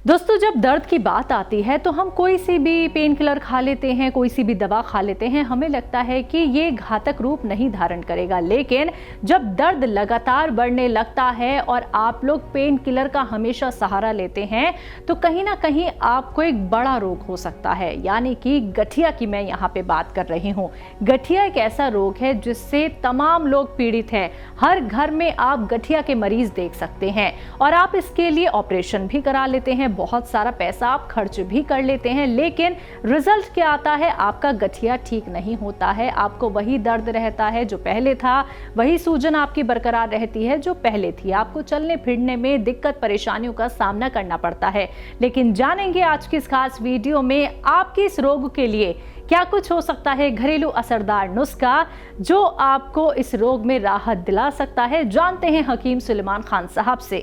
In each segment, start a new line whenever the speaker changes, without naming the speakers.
दोस्तों, जब दर्द की बात आती है तो हम कोई सी भी पेन किलर खा लेते हैं, कोई सी भी दवा खा लेते हैं, हमें लगता है कि ये घातक रूप नहीं धारण करेगा। लेकिन जब दर्द लगातार बढ़ने लगता है और आप लोग पेन किलर का हमेशा सहारा लेते हैं तो कहीं ना कहीं आपको एक बड़ा रोग हो सकता है, यानी कि गठिया की मैं यहाँ पे बात कर रही हूँ। गठिया एक ऐसा रोग है जिससे तमाम लोग पीड़ित हैं। हर घर में आप गठिया के मरीज देख सकते हैं और आप इसके लिए ऑपरेशन भी करा लेते हैं, बहुत सारा पैसा आप खर्च भी कर लेते हैं, लेकिन रिजल्ट क्या आता है? आपका गठिया ठीक नहीं होता है। आपको वही दर्द रहता है जो पहले था, वही सूजन आपकी बरकरार रहती है जो पहले थी। आपको चलने फिरने में दिक्कत परेशानियों का सामना करना पड़ता है। लेकिन जानेंगे आज की इस खास वीडियो में आपके इस रोग के लिए क्या कुछ हो सकता है, घरेलू असरदार नुस्खा जो आपको इस रोग में राहत दिला सकता है। जानते हैं हकीम सुलेमान खान साहब से।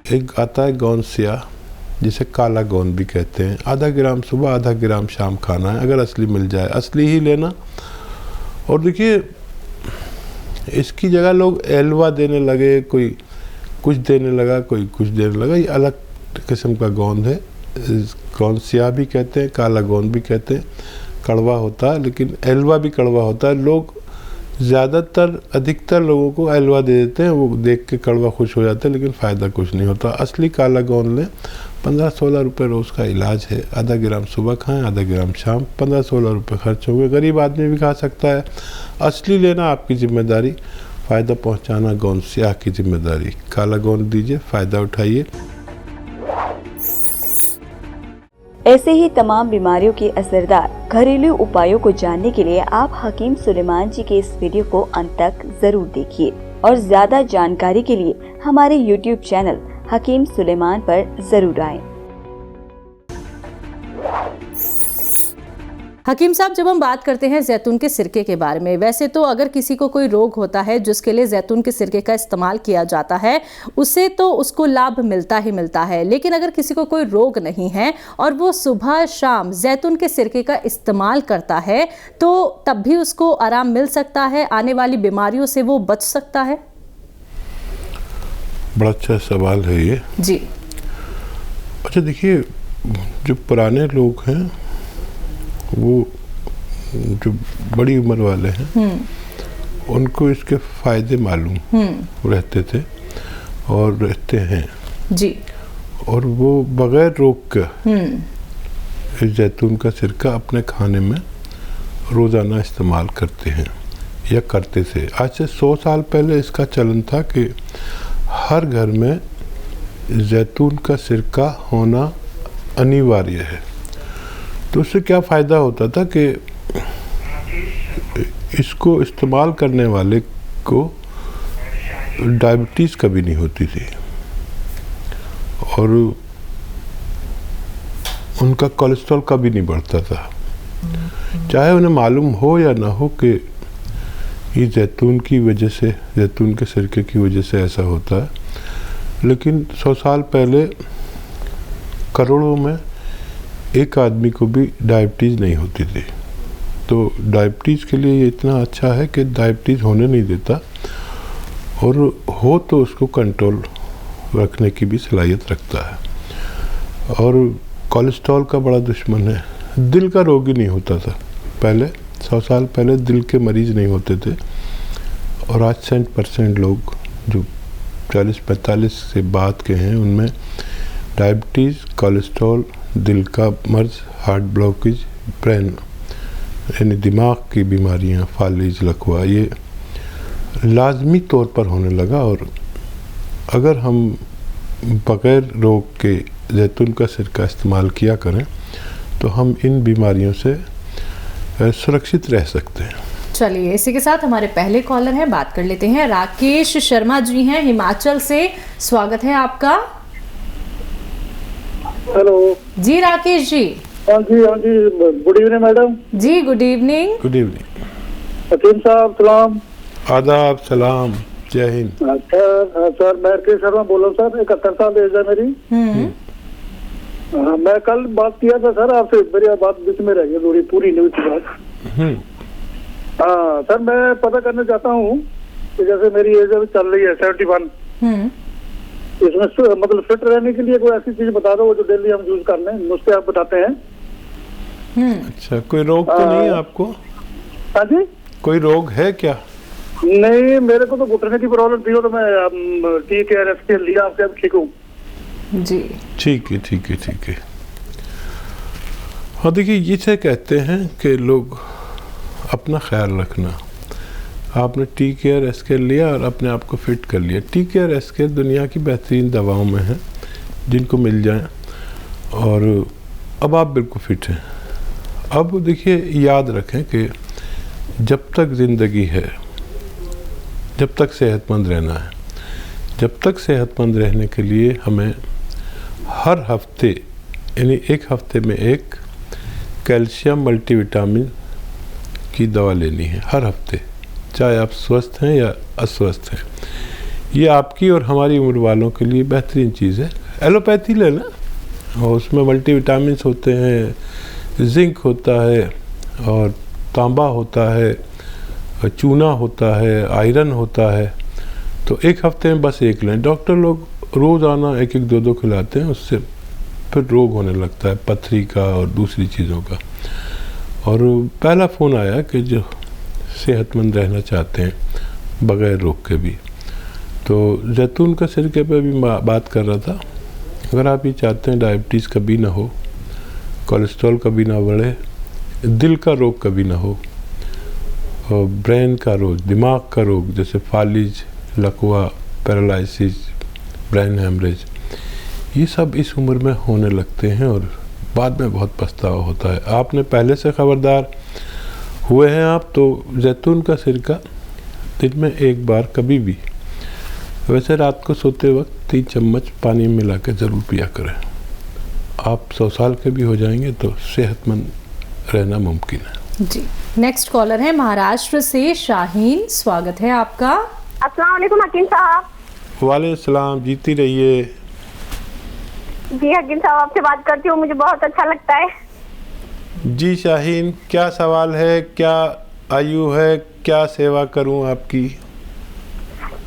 एक आता है गौनसिया, जिसे काला गोंद भी कहते हैं। आधा ग्राम सुबह, आधा ग्राम शाम खाना है, अगर असली मिल जाए असली ही लेना। और देखिए, इसकी जगह लोग एलवा देने लगे, कोई कुछ देने लगा, कोई कुछ देने लगा। ये अलग किस्म का गोंद है, गौनसिया भी कहते हैं, काला गोंद भी कहते हैं। कड़वा होता है, लेकिन एलवा भी कड़वा होता है। लोग अधिकतर लोगों को एलवा दे देते हैं, वो देख के कड़वा खुश हो जाते हैं, लेकिन फ़ायदा कुछ नहीं होता। असली काला गोंद लें, 15-16 रुपये रोज़ का इलाज है। आधा ग्राम सुबह खाएं, आधा ग्राम शाम, 15-16 रुपये खर्च होंगे। गरीब आदमी भी खा सकता है। असली लेना आपकी जिम्मेदारी, फ़ायदा पहुंचाना गौनसिया की जिम्मेदारी। काला गोंद दीजिए, फ़ायदा उठाइए।
ऐसे ही तमाम बीमारियों के असरदार घरेलू उपायों को जानने के लिए आप हकीम सुलेमान जी के इस वीडियो को अंत तक जरूर देखिए और ज्यादा जानकारी के लिए हमारे YouTube चैनल हकीम सुलेमान पर जरूर आएं।
हकीम साहब, जब हम बात करते हैं जैतून के सिरके के बारे में, वैसे तो अगर किसी को कोई रोग होता है जिसके लिए जैतून के सिरके का इस्तेमाल किया जाता है, उससे तो उसको लाभ मिलता ही मिलता है। लेकिन अगर किसी को कोई रोग नहीं है और वो सुबह शाम जैतून के सिरके का इस्तेमाल करता है तो तब भी उसको आराम मिल सकता है, आने वाली बीमारियों से वो बच सकता है?
बड़ा अच्छा सवाल है ये
जी।
अच्छा, देखिए, जो पुराने लोग हैं, वो जो बड़ी उम्र वाले हैं, उनको इसके फायदे मालूम रहते थे और रहते हैं
जी।
और वो बगैर रोग के जैतून का सिरका अपने खाने में रोज़ाना इस्तेमाल करते हैं या करते थे। आज से 100 साल पहले इसका चलन था कि हर घर में जैतून का सिरका होना अनिवार्य है। तो उससे क्या फ़ायदा होता था कि इसको इस्तेमाल करने वाले को डायबिटीज़ कभी नहीं होती थी और उनका कोलेस्ट्रॉल कभी नहीं बढ़ता था, चाहे उन्हें मालूम हो या ना हो कि ये जैतून की वजह से, जैतून के सिरके की वजह से ऐसा होता है। लेकिन 100 साल पहले करोड़ों में एक आदमी को भी डायबिटीज़ नहीं होती थी। तो डायबिटीज़ के लिए ये इतना अच्छा है कि डायबिटीज़ होने नहीं देता और हो तो उसको कंट्रोल रखने की भी सलाहियत रखता है। और कोलेस्ट्रॉल का बड़ा दुश्मन है। दिल का रोग ही नहीं होता था पहले, 100 साल पहले दिल के मरीज़ नहीं होते थे। और आज 100% लोग जो 40-45 से बाद के हैं, उनमें डायबिटीज़, कोलेस्ट्रॉल, दिल का मर्ज, हार्ट ब्लॉकेज, ब्रेन यानी दिमाग की बीमारियां, फालिज, लकवा, ये लाजमी तौर पर होने लगा। और अगर हम बग़ैर रोग के जैतून का सिरका इस्तेमाल किया करें तो हम इन बीमारियों से सुरक्षित रह सकते हैं।
चलिए, इसी के साथ हमारे पहले कॉलर हैं, बात कर लेते हैं। राकेश शर्मा जी हैं हिमाचल से, स्वागत है आपका।
हेलो
जी राकेश जी।
हाँ जी, हाँ जी, good evening madam
ji. Good evening.
Good evening
Hakim Sahab, सलाम।
आदाब, सलाम, जय हिंद।
सर मैं राकेश शर्मा बोल रहा हूँ सर, 71 साल एज है मेरी। मैं कल बात किया था सर आपसे, मेरी बात बीच में रह गई, पूरी नहीं हुई बात। हाँ सर, मैं पता करना चाहता हूँ कि जैसे मेरी एज चल रही है 71, इसमें मतलब फिट रहने के लिए कोई ऐसी चीज बता दो जो डेली हम यूज कर लें, नुस्खे आप बताते हैं।
अच्छा, कोई रोग तो नहीं है आपको?
हाँ जी,
कोई रोग है क्या?
नहीं, मेरे को तो घुटने की प्रॉब्लम थी, तो मैं TKRS के लिया, आपसे अब ठीक हूँ
जी।
ठीक है, ठीक है, ठीक है। हाँ देखिए, ये से कहते हैं कि लोग अपना ख्याल रखना। आपने TKRS लिया और अपने आप को फिट कर लिया। TKRS दुनिया की बेहतरीन दवाओं में है, जिनको मिल जाए, और अब आप बिल्कुल फिट हैं। अब देखिए, याद रखें कि जब तक ज़िंदगी है, जब तक सेहतमंद रहना है, जब तक सेहतमंद रहने के लिए हमें हर हफ्ते, यानी एक हफ्ते में एक कैल्शियम मल्टीविटामिन की दवा लेनी है हर हफ्ते, चाहे आप स्वस्थ हैं या अस्वस्थ हैं। ये आपकी और हमारी उम्र वालों के लिए बेहतरीन चीज़ है। एलोपैथी लेना, और उसमें मल्टीविटामिन होते हैं, जिंक होता है, और तांबा होता है, चूना होता है, आयरन होता है। तो एक हफ्ते में बस एक लें। डॉक्टर लोग रोज़ाना एक एक दो खिलाते हैं, उससे फिर रोग होने लगता है, पथरी का और दूसरी चीज़ों का। और पहला फ़ोन आया कि जो सेहतमंद रहना चाहते हैं बग़ैर रोग के भी, तो जैतून का सिरके पे भी बात कर रहा था। अगर आप ये चाहते हैं डायबिटीज़ कभी ना हो, कोलेस्ट्रॉल कभी ना बढ़े, दिल का रोग कभी ना हो, और ब्रेन का रोग, दिमाग का रोग जैसे फालिज, लकवा, पैरालिसिस, ब्रेन हेमरेज, ये सब इस उम्र में होने लगते हैं और बाद में बहुत पछतावा होता है। आपने पहले से खबरदार हुए हैं आप, तो जैतून का सिरका दिन में एक बार कभी भी, वैसे रात को सोते वक्त 3 चम्मच पानी में मिला के ज़रूर पिया करें। आप 100 साल के भी हो जाएंगे तो सेहतमंद रहना मुमकिन है।
जी। नेक्स्ट कॉलर है महाराष्ट्र से शाहीन, स्वागत है आपका।
अस्सलाम वालेकुम हकीम साहब।
वालेकुम सलाम, जीती रहिए।
जी हकीम साहब, आपसे बात करती हूँ, मुझे बहुत अच्छा लगता है।
जी शाहीन, क्या सवाल है, क्या आयु है, क्या सेवा करूं आपकी?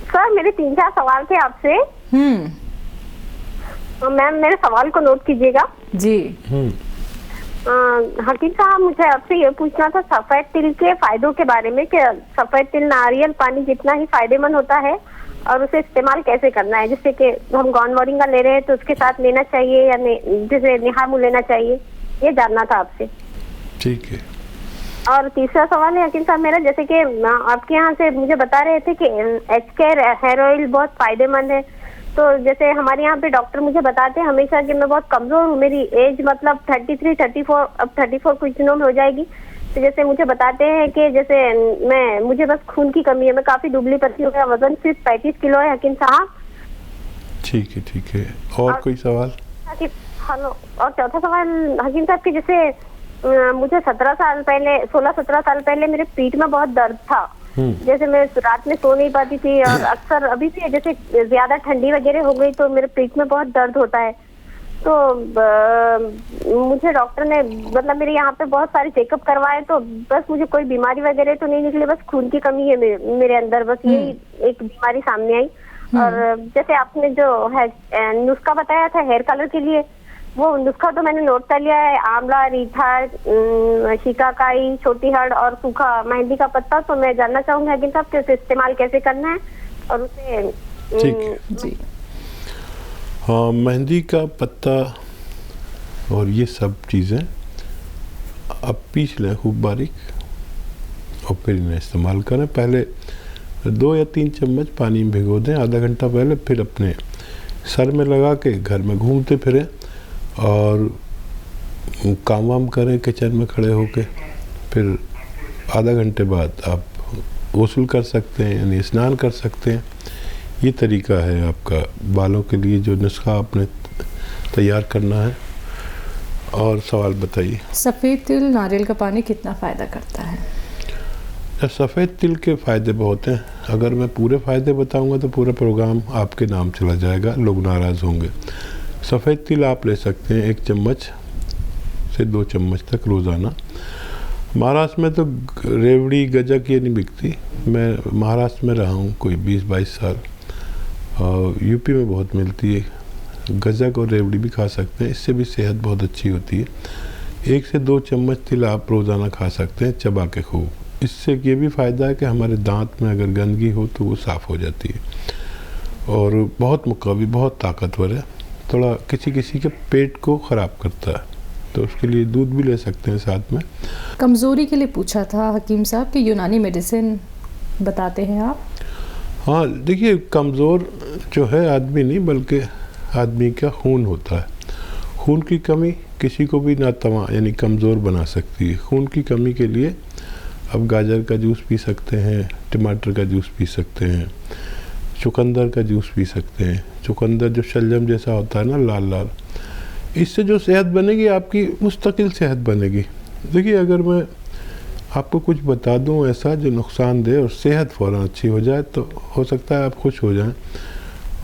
सर मेरे 3-4 सवाल थे आपसे। मैम मेरे सवाल को नोट कीजिएगा।
जी।
हकीम साहब, मुझे आपसे ये पूछना था सफेद तिल के फायदों के बारे में, कि सफेद तिल नारियल पानी जितना ही फायदेमंद होता है, और उसे इस्तेमाल कैसे करना है, जैसे कि हम गॉन मोरिंगा ले रहे हैं तो उसके साथ लेना चाहिए या जैसे निहामू लेना चाहिए, ये जानना था आपसे।
ठीक है।
और तीसरा सवाल है हकीम साहब मेरा, जैसे कि आपके यहाँ से मुझे बता रहे थे कि HK हेयर ऑयल बहुत फायदेमंद है, तो जैसे हमारे यहाँ पे डॉक्टर मुझे बताते हैं हमेशा कि मैं बहुत कमजोर हूँ, मेरी एज मतलब 33, 34, अब 34 कुछ दिनों में हो जाएगी। तो जैसे मुझे बताते हैं कि जैसे मुझे बस खून की कमी है, मैं काफी दुबली पतली हूँ, मेरा वजन सिर्फ 35 किलो है हकीम साहब।
ठीक है, ठीक है। और कोई सवाल?
हेलो, और चौथा सवाल हकीम साहब की, जैसे मुझे 16-17 साल पहले मेरे पीठ में बहुत दर्द था, जैसे मैं रात में सो नहीं पाती थी, और अक्सर अभी भी जैसे ज्यादा ठंडी वगैरह हो गई तो मेरे पीठ में बहुत दर्द होता है। तो मुझे डॉक्टर ने मतलब मेरे यहाँ पे बहुत सारे चेकअप करवाए, तो बस मुझे कोई बीमारी वगैरह तो नहीं निकली, बस खून की कमी है मेरे अंदर, बस यही एक बीमारी सामने आई। और जैसे आपने जो है नुस्खा बताया था हेयर कलर के लिए, वो नुस्खा तो मैंने नोट कर लिया है, आंवला, रीठा, शिकाकाई, छोटी हर्ड और सूखा मेहंदी का पत्ता। तो मैं जानना चाहूंगी हकीम साहब कि उसे इस्तेमाल कैसे करना है और उसे।
ठीक है
जी।
हाँ, मेहंदी का पत्ता और ये सब चीज़ें आप पीस लें खूब बारीक, और फिर इन्हें इस्तेमाल करें। पहले 2 या 3 चम्मच पानी में भिगो दें आधा घंटा पहले, फिर अपने सर में लगा के घर में घूमते फिरें और काम वाम करें किचन में खड़े होके। फिर आधा घंटे बाद आप गस्ल कर सकते हैं, यानी स्नान कर सकते हैं। ये तरीका है आपका बालों के लिए जो नुस्खा आपने तैयार करना है। और सवाल बताइए।
सफ़ेद तिल नारियल का पानी कितना फ़ायदा करता है?
सफ़ेद तिल के फ़ायदे बहुत हैं। अगर मैं पूरे फ़ायदे बताऊंगा तो पूरा प्रोग्राम आपके नाम चला जाएगा, लोग नाराज़ होंगे। सफ़ेद तिल आप ले सकते हैं 1 चम्मच से 2 चम्मच तक रोज़ाना। महाराष्ट्र में तो रेवड़ी गजक ये नहीं बिकती। मैं महाराष्ट्र में रहा हूँ कोई 20-22 साल, और यूपी में बहुत मिलती है। गज्जक और रेवड़ी भी खा सकते हैं, इससे भी सेहत बहुत अच्छी होती है। 1 से 2 चम्मच तिल आप रोज़ाना खा सकते हैं चबा के खूब। इससे ये भी फ़ायदा है कि हमारे दांत में अगर गंदगी हो तो वो साफ़ हो जाती है और बहुत मुक़वी, बहुत ताकतवर है। थोड़ा किसी किसी के पेट को ख़राब करता है, तो उसके लिए दूध भी ले सकते हैं साथ में।
कमज़ोरी के लिए पूछा था हकीम साहब कि यूनानी मेडिसिन बताते हैं आप?
हाँ, देखिए, कमज़ोर जो है आदमी नहीं बल्कि आदमी का खून होता है। खून की कमी किसी को भी नातवा यानी कमज़ोर बना सकती है। खून की कमी के लिए अब गाजर का जूस पी सकते हैं, टमाटर का जूस पी सकते हैं, चुकंदर का जूस पी सकते हैं। चुकंदर जो शलजम जैसा होता है ना, लाल लाल, इससे जो सेहत बनेगी आपकी, मुस्तकिल सेहत बनेगी। देखिए, अगर मैं आपको कुछ बता दूं ऐसा जो नुकसान दे और सेहत फ़ौरन अच्छी हो जाए, तो हो सकता है आप खुश हो जाएं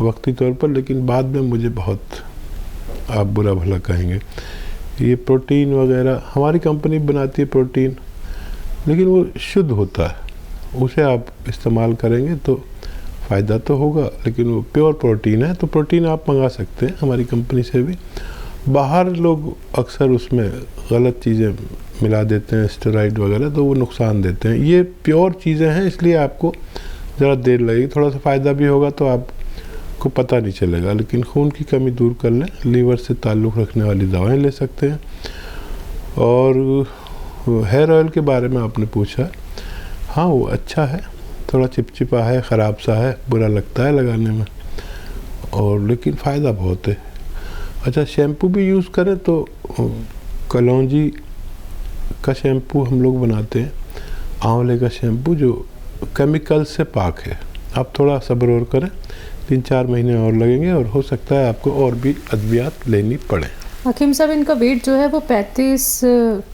वक्ती तौर पर, लेकिन बाद में मुझे बहुत आप बुरा भला कहेंगे। ये प्रोटीन वगैरह हमारी कंपनी बनाती है प्रोटीन, लेकिन वो शुद्ध होता है, उसे आप इस्तेमाल करेंगे तो फ़ायदा तो होगा, लेकिन वो प्योर प्रोटीन है। तो प्रोटीन आप मंगा सकते हैं हमारी कंपनी से भी। बाहर लोग अक्सर उसमें गलत चीज़ें मिला देते हैं, स्टेरॉइड वगैरह, तो वो नुकसान देते हैं। ये प्योर चीज़ें हैं, इसलिए आपको ज़रा देर लगेगी, थोड़ा सा फ़ायदा भी होगा तो आपको पता नहीं चलेगा। लेकिन खून की कमी दूर कर लें, लीवर से ताल्लुक़ रखने वाली दवाएं ले सकते हैं। और हेयर ऑयल के बारे में आपने पूछा, हाँ वो अच्छा है, थोड़ा चिपचिपा है, ख़राब सा है, बुरा लगता है लगाने में, और लेकिन फ़ायदा बहुत है। अच्छा, शैम्पू भी यूज़ करें तो कलौंजी का शैम्पू हम लोग बनाते हैं, आंवले का शैम्पू जो केमिकल से पाक है। आप थोड़ा सब्र और करें, 3-4 महीने और लगेंगे और हो सकता है आपको और भी अद्वियात लेनी पड़े।
हकीम साहब, इनका वेट जो है वो 35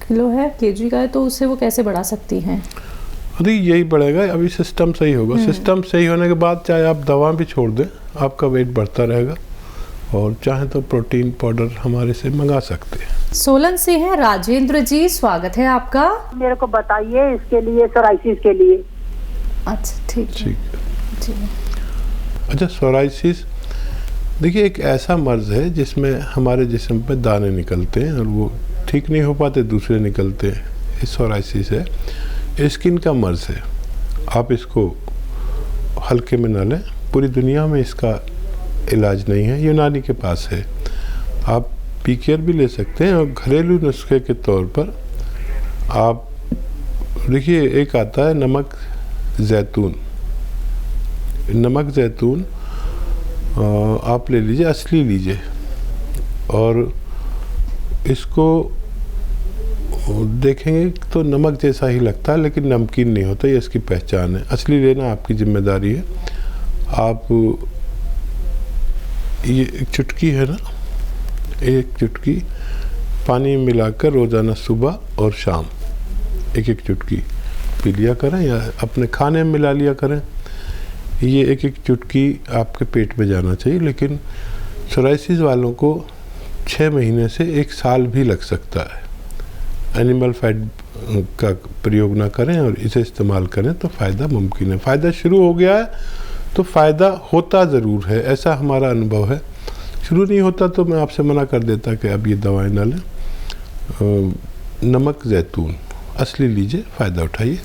किलो है, केजी का है, तो उससे वो कैसे बढ़ा सकती हैं?
अरे यही बढ़ेगा, अभी सिस्टम सही होगा। सिस्टम सही होने के बाद चाहे आप दवा भी छोड़ दें, आपका वेट बढ़ता रहेगा। और चाहे तो प्रोटीन पाउडर हमारे से मंगा सकते हैं।
सोलन से हैं राजेंद्र जी, स्वागत है आपका।
मेरे को बताइए इसके लिए, सोराइसिस के लिए।
अच्छा, ठीक है जी।
अच्छा, सोराइसिस देखिए एक ऐसा मर्ज़ है जिसमें हमारे जिस्म पे दाने निकलते हैं और वो ठीक नहीं हो पाते, दूसरे निकलते हैं। ये सोराइसिस है, स्किन का मर्ज़ है। आप इसको हल्के में ना लें, पूरी दुनिया में इसका इलाज नहीं है, यूनानी के पास है। आप पीकेयर भी ले सकते हैं और घरेलू नुस्खे के तौर पर आप देखिए, एक आता है नमक ज़ैतून। नमक ज़ैतून आप ले लीजिए, असली लीजिए, और इसको देखेंगे तो नमक जैसा ही लगता है, लेकिन नमकीन नहीं होता, ये इसकी पहचान है। असली लेना आपकी जिम्मेदारी है। आप ये एक चुटकी है ना, एक चुटकी पानी में मिलाकर रोज़ाना सुबह और शाम एक चुटकी पी लिया करें, या अपने खाने में मिला लिया करें। ये एक चुटकी आपके पेट में जाना चाहिए। लेकिन सोराइसिस वालों को 6 महीने से 1 साल भी लग सकता है। एनिमल फैट का प्रयोग ना करें और इसे इस्तेमाल करें तो फ़ायदा मुमकिन है। फ़ायदा शुरू हो गया है तो फ़ायदा होता ज़रूर है, ऐसा हमारा अनुभव है। शुरू नहीं होता तो मैं आपसे मना कर देता कि अब ये दवाएं ना लें। नमक ज़ैतून असली लीजिए, फ़ायदा उठाइए।